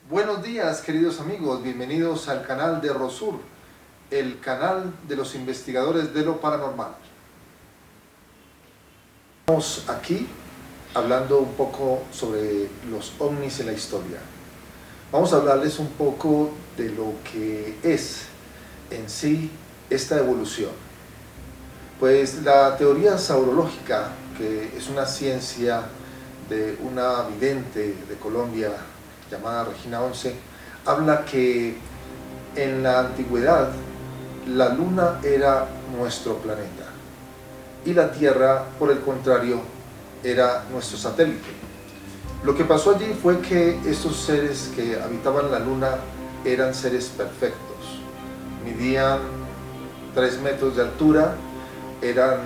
Buenos días, queridos amigos, bienvenidos al canal de Rosur, el canal de los investigadores de lo paranormal. Estamos aquí hablando un poco sobre los ovnis en la historia. Vamos a hablarles un poco de lo que es en sí esta evolución. Pues la teoría saurológica, que es una ciencia de una vidente de Colombia llamada Regina 11, habla que en la antigüedad la luna era nuestro planeta y la Tierra, por el contrario, era nuestro satélite. Lo que pasó allí fue que estos seres que habitaban la luna eran seres perfectos, midían 3 metros de altura, eran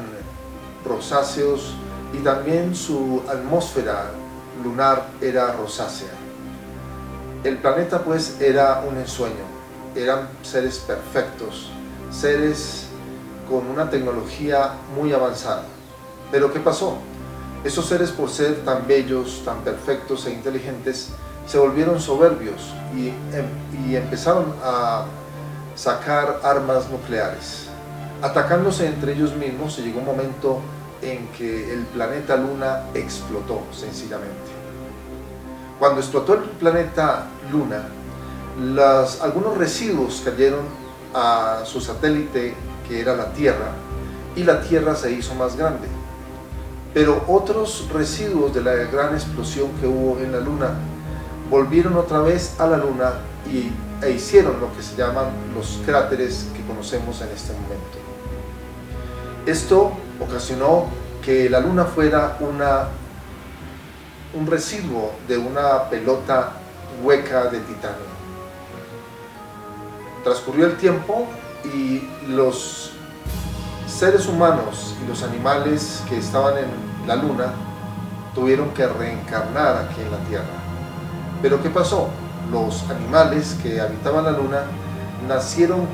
rosáceos y también su atmósfera lunar era rosácea. El planeta pues era un ensueño, eran seres perfectos, seres con una tecnología muy avanzada. Pero ¿qué pasó? Esos seres, por ser tan bellos, tan perfectos e inteligentes, se volvieron soberbios y empezaron a sacar armas nucleares. Atacándose entre ellos mismos, se llegó un momento en que el planeta Luna explotó sencillamente. Cuando explotó el planeta Luna, algunos residuos cayeron a su satélite, que era la Tierra, y la Tierra se hizo más grande. Pero otros residuos de la gran explosión que hubo en la Luna volvieron otra vez a la Luna e hicieron lo que se llaman los cráteres que conocemos en este momento. Esto ocasionó que la Luna fuera un residuo de una pelota hueca de titanio. Transcurrió el tiempo y los seres humanos y los animales que estaban en la Luna tuvieron que reencarnar aquí en la Tierra. Pero ¿qué pasó? Los animales que habitaban la Luna nacieron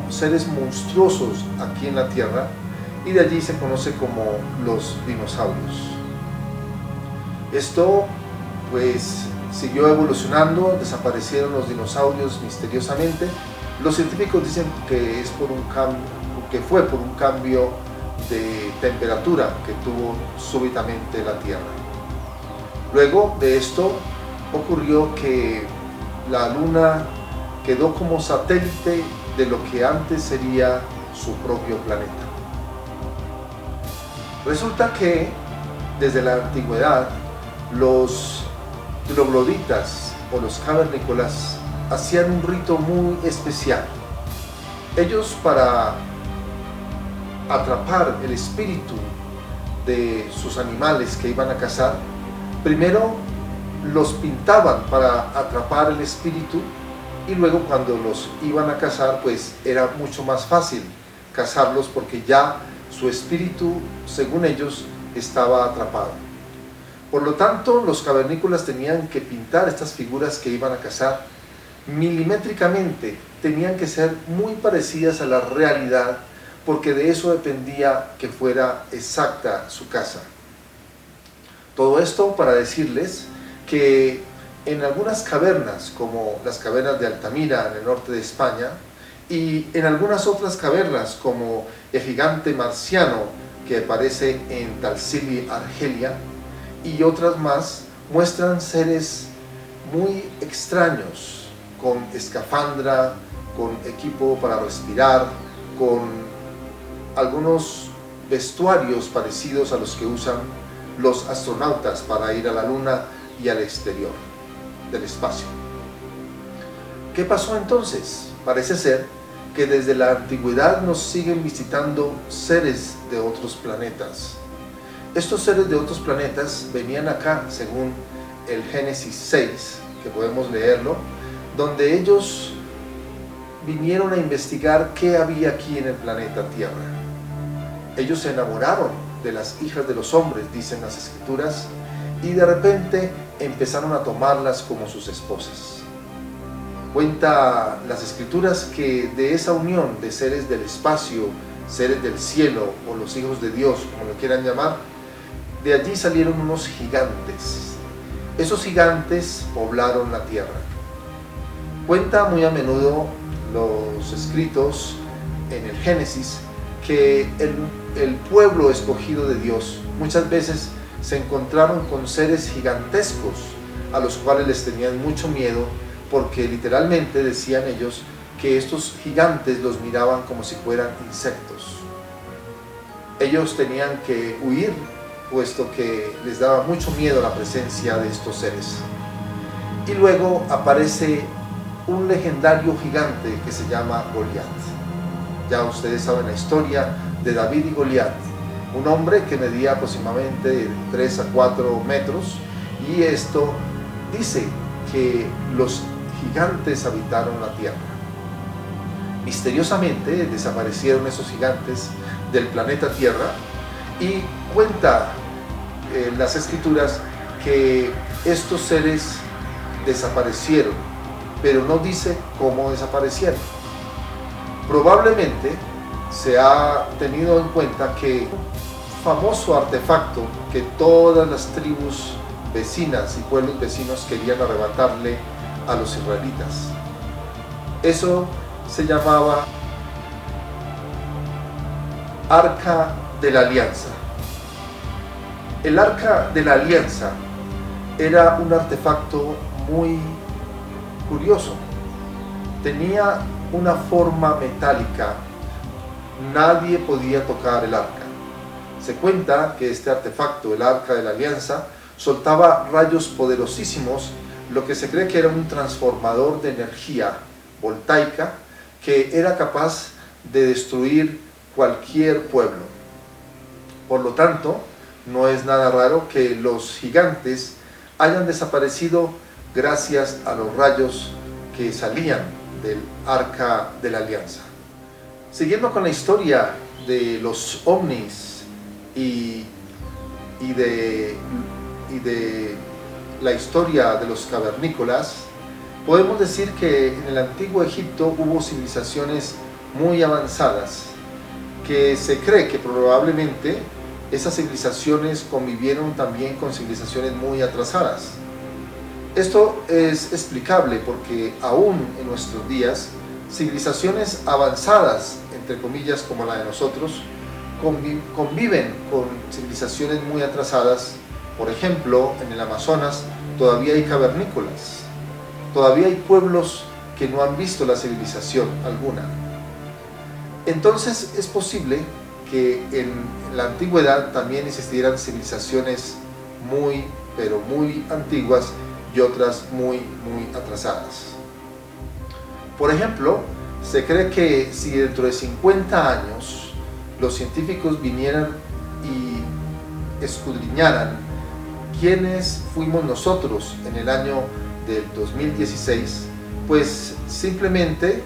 seres monstruosos aquí en la Tierra y de allí se conoce como los dinosaurios. Esto pues siguió evolucionando, desaparecieron los dinosaurios misteriosamente. Los científicos dicen que fue por un cambio de temperatura que tuvo súbitamente la Tierra. Luego de esto ocurrió que la Luna quedó como satélite de lo que antes sería su propio planeta. Resulta que desde la antigüedad los trogloditas o los cavernícolas hacían un rito muy especial. Ellos, para atrapar el espíritu de sus animales que iban a cazar, primero los pintaban para atrapar el espíritu y luego cuando los iban a cazar pues era mucho más fácil cazarlos porque ya su espíritu, según ellos, estaba atrapado. Por lo tanto, los cavernícolas tenían que pintar estas figuras que iban a cazar milimétricamente, tenían que ser muy parecidas a la realidad, porque de eso dependía que fuera exacta su caza. Todo esto para decirles que en algunas cavernas, como las cavernas de Altamira en el norte de España, y en algunas otras cavernas, como el gigante marciano que aparece en Tarsili, Argelia, y otras más, muestran seres muy extraños, con escafandra, con equipo para respirar, con algunos vestuarios parecidos a los que usan los astronautas para ir a la Luna y al exterior del espacio. ¿Qué pasó entonces? Parece ser que desde la antigüedad nos siguen visitando seres de otros planetas. Estos seres de otros planetas venían acá, según el Génesis 6, que podemos leerlo, donde ellos vinieron a investigar qué había aquí en el planeta Tierra. Ellos se enamoraron de las hijas de los hombres, dicen las Escrituras, y de repente empezaron a tomarlas como sus esposas. Cuenta las Escrituras que de esa unión de seres del espacio, seres del cielo o los hijos de Dios, como lo quieran llamar, de allí salieron unos gigantes. Esos gigantes poblaron la tierra. Cuenta muy a menudo los escritos en el Génesis que el pueblo escogido de Dios muchas veces se encontraron con seres gigantescos a los cuales les tenían mucho miedo, porque literalmente decían ellos que estos gigantes los miraban como si fueran insectos. Ellos tenían que huir, puesto que les daba mucho miedo la presencia de estos seres. Y luego aparece un legendario gigante que se llama Goliat. Ya ustedes saben la historia de David y Goliat, un hombre que medía aproximadamente de 3 a 4 metros, y esto dice que los gigantes habitaron la tierra. Misteriosamente desaparecieron esos gigantes del planeta Tierra, y cuenta las escrituras que estos seres desaparecieron, pero no dice cómo desaparecieron. Probablemente se ha tenido en cuenta que un famoso artefacto que todas las tribus vecinas y pueblos vecinos querían arrebatarle a los israelitas. Eso se llamaba Arca de la Alianza. El Arca de la Alianza era un artefacto muy curioso. Tenía una forma metálica. Nadie podía tocar el arca. Se cuenta que este artefacto, el Arca de la Alianza, soltaba rayos poderosísimos, lo que se cree que era un transformador de energía voltaica que era capaz de destruir cualquier pueblo. Por lo tanto, no es nada raro que los gigantes hayan desaparecido gracias a los rayos que salían del Arca de la Alianza. Siguiendo con la historia de los ovnis y de la historia de los cavernícolas, podemos decir que en el antiguo Egipto hubo civilizaciones muy avanzadas, que se cree que probablemente esas civilizaciones convivieron también con civilizaciones muy atrasadas. Esto es explicable porque aún en nuestros días, civilizaciones avanzadas, entre comillas, como la de nosotros, conviven con civilizaciones muy atrasadas. Por ejemplo, en el Amazonas todavía hay cavernícolas, todavía hay pueblos que no han visto la civilización alguna. Entonces es posible que en la antigüedad también existieran civilizaciones muy, pero muy antiguas y otras muy atrasadas. Por ejemplo, se cree que si dentro de 50 años los científicos vinieran y escudriñaran quiénes fuimos nosotros en el año del 2016, pues simplemente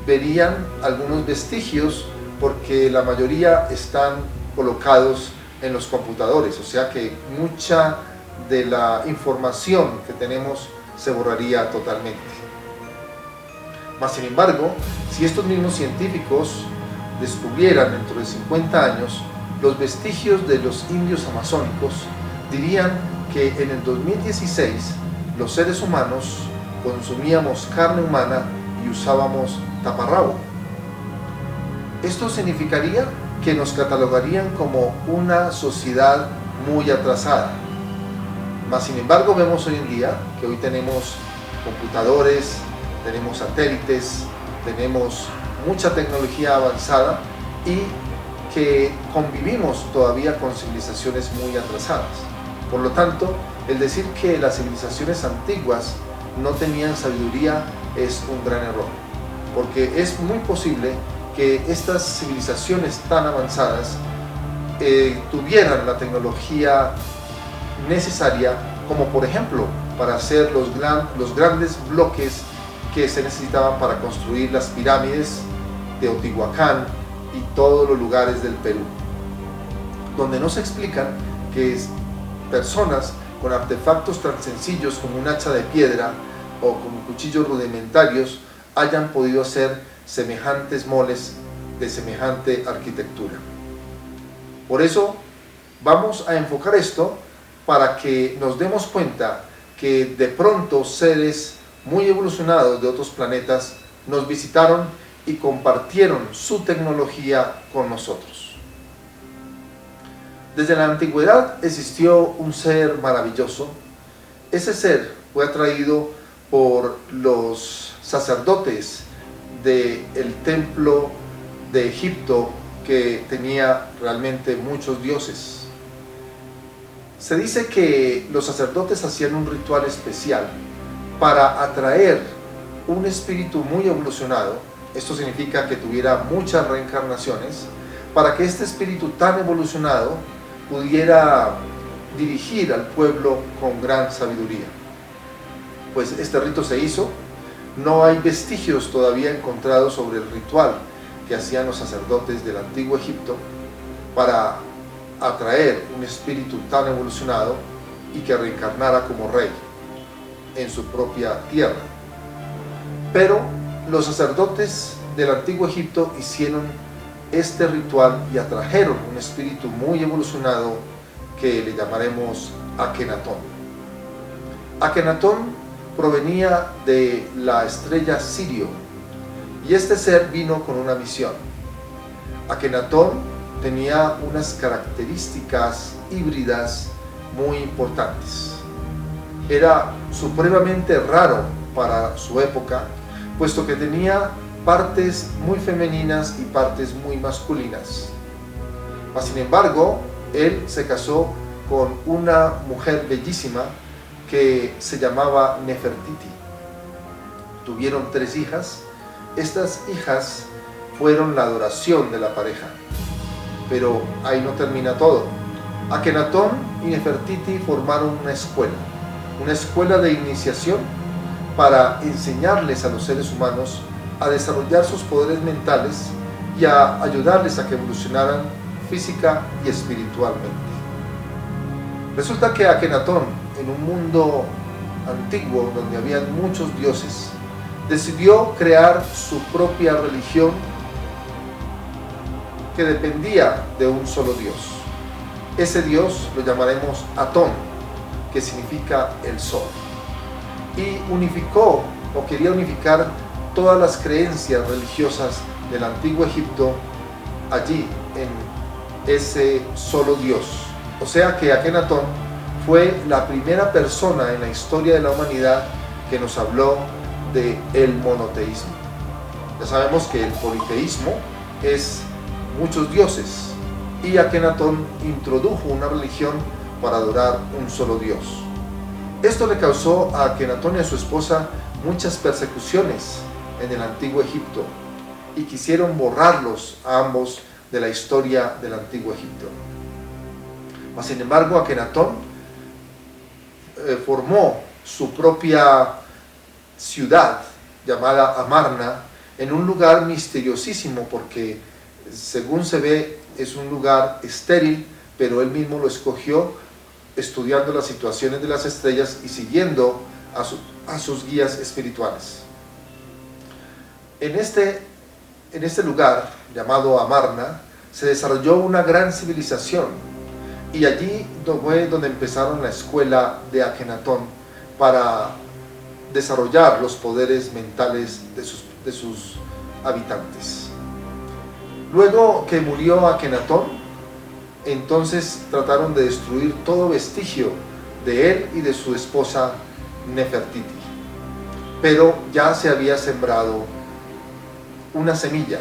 verían algunos vestigios, porque la mayoría están colocados en los computadores, o sea que mucha de la información que tenemos se borraría totalmente. Mas sin embargo, si estos mismos científicos descubrieran dentro de 50 años los vestigios de los indios amazónicos, dirían que en el 2016 los seres humanos consumíamos carne humana y usábamos taparrabo. Esto significaría que nos catalogarían como una sociedad muy atrasada. Mas sin embargo vemos hoy en día que hoy tenemos computadores, tenemos satélites, tenemos mucha tecnología avanzada y que convivimos todavía con civilizaciones muy atrasadas. Por lo tanto, el decir que las civilizaciones antiguas no tenían sabiduría es un gran error, porque es muy posible que estas civilizaciones tan avanzadas tuvieran la tecnología necesaria, como por ejemplo para hacer los grandes bloques que se necesitaban para construir las pirámides de Teotihuacán y todos los lugares del Perú, donde nos explican que personas con artefactos tan sencillos como un hacha de piedra o como cuchillos rudimentarios hayan podido hacer semejantes moles de semejante arquitectura. Por eso vamos a enfocar esto para que nos demos cuenta que de pronto seres muy evolucionados de otros planetas nos visitaron y compartieron su tecnología con nosotros. Desde la antigüedad existió un ser maravilloso. Ese ser fue atraído por los sacerdotes del templo de Egipto, que tenía realmente muchos dioses. Se dice que los sacerdotes hacían un ritual especial para atraer un espíritu muy evolucionado. Esto significa que tuviera muchas reencarnaciones, para que este espíritu tan evolucionado pudiera dirigir al pueblo con gran sabiduría. Pues este rito se hizo. No hay vestigios todavía encontrados sobre el ritual que hacían los sacerdotes del antiguo Egipto para atraer un espíritu tan evolucionado y que reencarnara como rey en su propia tierra. Pero los sacerdotes del antiguo Egipto hicieron este ritual y atrajeron un espíritu muy evolucionado que le llamaremos Akenatón. Akenatón provenía de la estrella Sirio, y este ser vino con una misión. Akenatón tenía unas características híbridas muy importantes. Era supremamente raro para su época, puesto que tenía partes muy femeninas y partes muy masculinas. Mas, sin embargo, él se casó con una mujer bellísima que se llamaba Nefertiti. Tuvieron 3 hijas. Estas hijas fueron la adoración de la pareja. Pero ahí no termina todo. Akenatón y Nefertiti formaron una escuela de iniciación para enseñarles a los seres humanos a desarrollar sus poderes mentales y a ayudarles a que evolucionaran física y espiritualmente. Resulta que Akenatón, en un mundo antiguo donde habían muchos dioses, decidió crear su propia religión que dependía de un solo Dios. Ese Dios lo llamaremos Atón, que significa el sol. Y unificó, o quería unificar, todas las creencias religiosas del antiguo Egipto allí, en ese solo Dios. O sea que Akenatón fue la primera persona en la historia de la humanidad que nos habló del monoteísmo. Ya sabemos que el politeísmo es muchos dioses, y Akenatón introdujo una religión para adorar un solo Dios. Esto le causó a Akenatón y a su esposa muchas persecuciones en el antiguo Egipto, y quisieron borrarlos a ambos de la historia del antiguo Egipto. Mas, sin embargo, Akenatón formó su propia ciudad llamada Amarna en un lugar misteriosísimo, porque según se ve es un lugar estéril, pero él mismo lo escogió estudiando las situaciones de las estrellas y siguiendo a sus guías espirituales. En este lugar llamado Amarna se desarrolló una gran civilización, y allí fue donde empezaron la escuela de Akenatón para desarrollar los poderes mentales de sus habitantes. Luego que murió Akenatón, entonces trataron de destruir todo vestigio de él y de su esposa Nefertiti. Pero ya se había sembrado una semilla,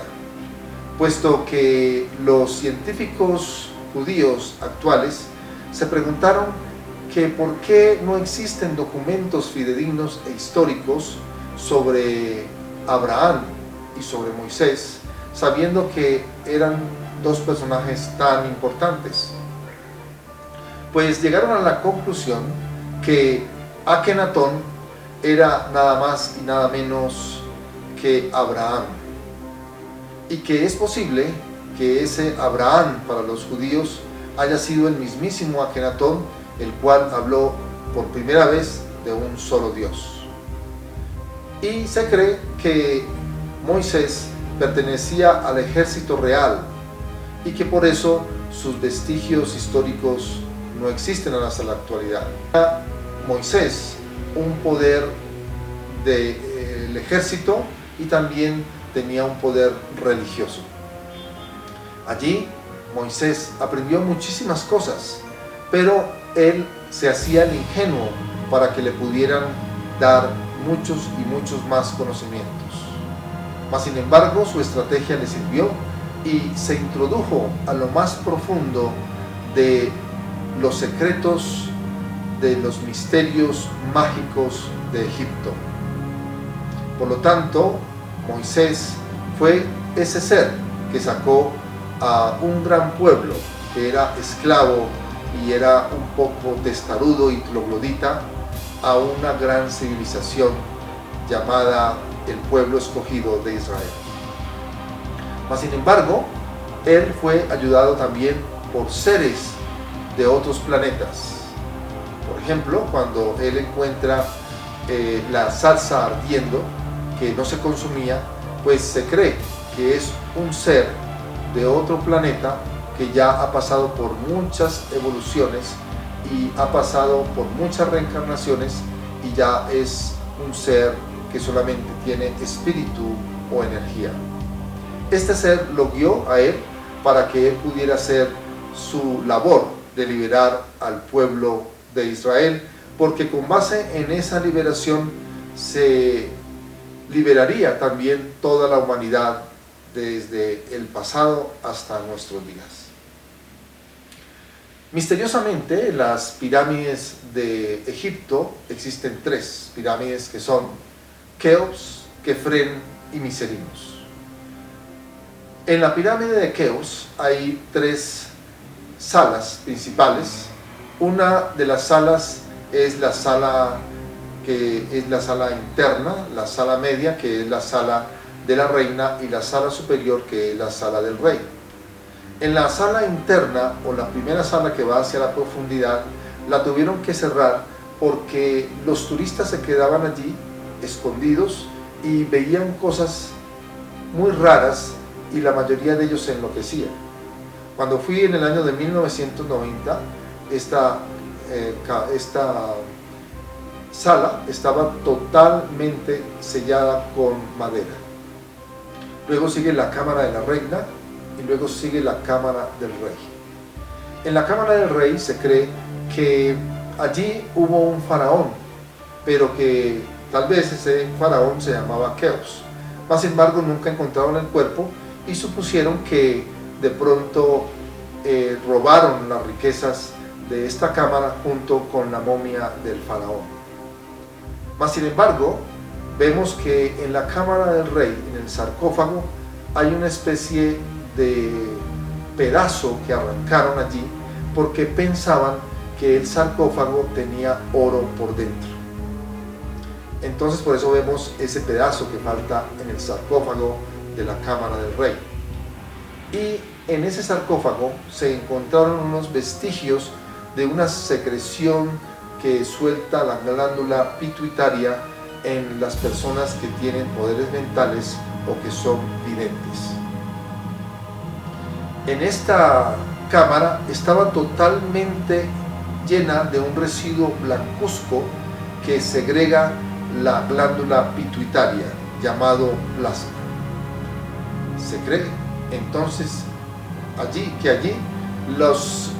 puesto que los científicos judíos actuales se preguntaron que por qué no existen documentos fidedignos e históricos sobre Abraham y sobre Moisés, sabiendo que eran 2 personajes tan importantes. Pues llegaron a la conclusión que Akenatón era nada más y nada menos que Abraham, y que es posible que ese Abraham para los judíos haya sido el mismísimo Akenatón, el cual habló por primera vez de un solo Dios. Y se cree que Moisés pertenecía al ejército real, y que por eso sus vestigios históricos no existen hasta la actualidad. Moisés, un poder del ejército y también tenía un poder religioso. Allí Moisés aprendió muchísimas cosas, pero él se hacía el ingenuo para que le pudieran dar muchos y muchos más conocimientos. Mas sin embargo su estrategia le sirvió y se introdujo a lo más profundo de los secretos, de los misterios mágicos de Egipto. Por lo tanto, Moisés fue ese ser que sacó a un gran pueblo que era esclavo y era un poco testarudo y troglodita a una gran civilización llamada el pueblo escogido de Israel. Mas sin embargo, él fue ayudado también por seres de otros planetas. Por ejemplo, cuando él encuentra la salsa ardiendo que no se consumía, pues se cree que es un ser de otro planeta que ya ha pasado por muchas evoluciones y ha pasado por muchas reencarnaciones y ya es un ser que solamente tiene espíritu o energía. Este ser lo guió a él para que él pudiera hacer su labor de liberar al pueblo de Israel, porque con base en esa liberación se liberaría también toda la humanidad desde el pasado hasta nuestros días. Misteriosamente, las pirámides de Egipto, existen 3 pirámides que son Keops, Kefren y Miserinos. En la pirámide de Keops hay 3 salas principales. Una de las salas es la sala que es la sala interna, la sala media, que es la sala de la reina, y la sala superior, que es la sala del rey. En la sala interna, o la primera sala que va hacia la profundidad, la tuvieron que cerrar porque los turistas se quedaban allí escondidos y veían cosas muy raras y la mayoría de ellos se enloquecían. Cuando fui en el año de 1990, esta sala estaba totalmente sellada con madera. Luego sigue la cámara de la reina y luego sigue la cámara del rey. En la cámara del rey se cree que allí hubo un faraón, pero que tal vez ese faraón se llamaba Keops. Mas sin embargo nunca encontraron el cuerpo y supusieron que de pronto robaron las riquezas de esta cámara junto con la momia del faraón. Mas sin embargo, vemos que en la cámara del rey, en el sarcófago, hay una especie de pedazo que arrancaron allí porque pensaban que el sarcófago tenía oro por dentro. Entonces por eso vemos ese pedazo que falta en el sarcófago de la cámara del rey. Y en ese sarcófago se encontraron unos vestigios de una secreción que suelta la glándula pituitaria en las personas que tienen poderes mentales o que son videntes. En esta cámara estaba totalmente llena de un residuo blancuzco que segrega la glándula pituitaria, llamado plasma. Se cree entonces allí las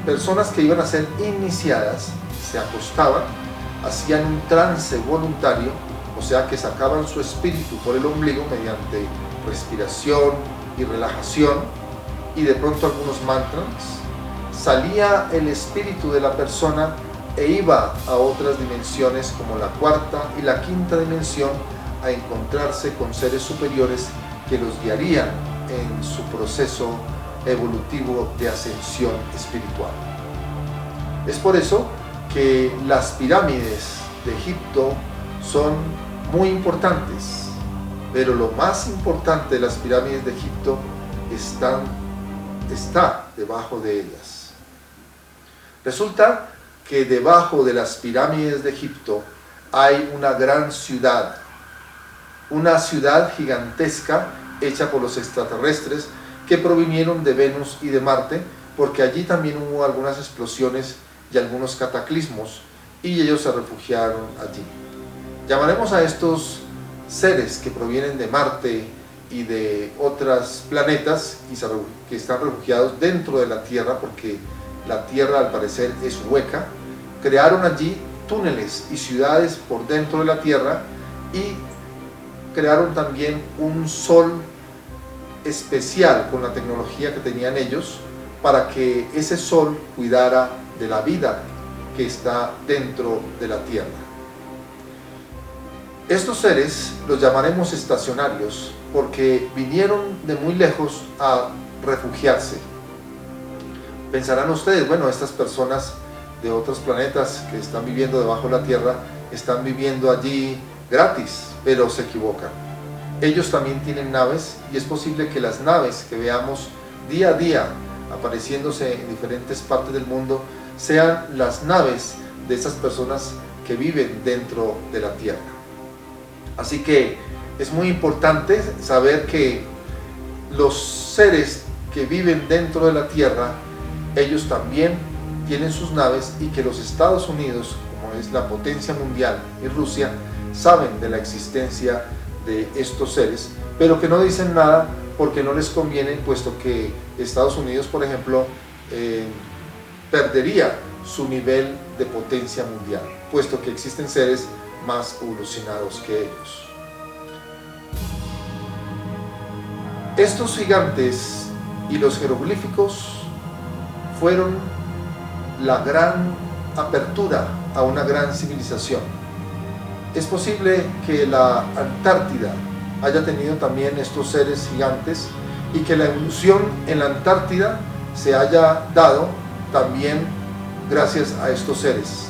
personas que iban a ser iniciadas se acostaban, hacían un trance voluntario, o sea que sacaban su espíritu por el ombligo mediante respiración y relajación, y de pronto algunos mantras, salía el espíritu de la persona e iba a otras dimensiones como la 4ª y la 5ª dimensión a encontrarse con seres superiores que los guiarían en su proceso evolutivo de ascensión espiritual. Es por eso que las pirámides de Egipto son muy importantes, pero lo más importante de las pirámides de Egipto está debajo de ellas. Resulta que debajo de las pirámides de Egipto hay una gran ciudad, una ciudad gigantesca hecha por los extraterrestres que provinieron de Venus y de Marte, porque allí también hubo algunas explosiones y algunos cataclismos y ellos se refugiaron allí. Llamaremos a estos seres que provienen de Marte y de otros planetas que están refugiados dentro de la Tierra, porque la Tierra al parecer es hueca. Crearon allí túneles y ciudades por dentro de la Tierra y crearon también un sol especial con la tecnología que tenían ellos para que ese sol cuidara de la vida que está dentro de la Tierra. Estos seres los llamaremos estacionarios porque vinieron de muy lejos a refugiarse. Pensarán ustedes, bueno, estas personas de otros planetas que están viviendo debajo de la Tierra están viviendo allí gratis, pero se equivocan. Ellos también tienen naves y es posible que las naves que veamos día a día apareciéndose en diferentes partes del mundo sean las naves de esas personas que viven dentro de la Tierra. Así que es muy importante saber que los seres que viven dentro de la Tierra, ellos también tienen sus naves y que los Estados Unidos, como es la potencia mundial, y Rusia, saben de la existencia de estos seres, pero que no dicen nada porque no les conviene, puesto que Estados Unidos, por ejemplo, perdería su nivel de potencia mundial, puesto que existen seres más evolucionados que ellos. Estos gigantes y los jeroglíficos fueron la gran apertura a una gran civilización. Es posible que la Antártida haya tenido también estos seres gigantes y que la evolución en la Antártida se haya dado también gracias a estos seres.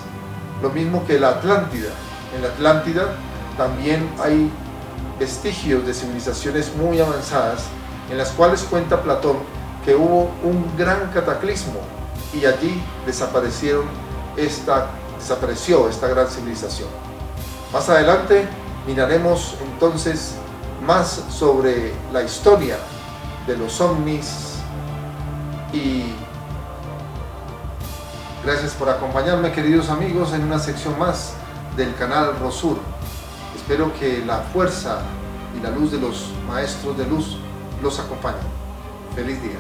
Lo mismo que la Atlántida. En la Atlántida también hay vestigios de civilizaciones muy avanzadas en las cuales cuenta Platón que hubo un gran cataclismo y allí desapareció esta gran civilización. Más adelante miraremos entonces más sobre la historia de los ovnis y gracias por acompañarme, queridos amigos, en una sección más del canal Rosur. Espero que la fuerza y la luz de los maestros de luz los acompañen. Feliz día.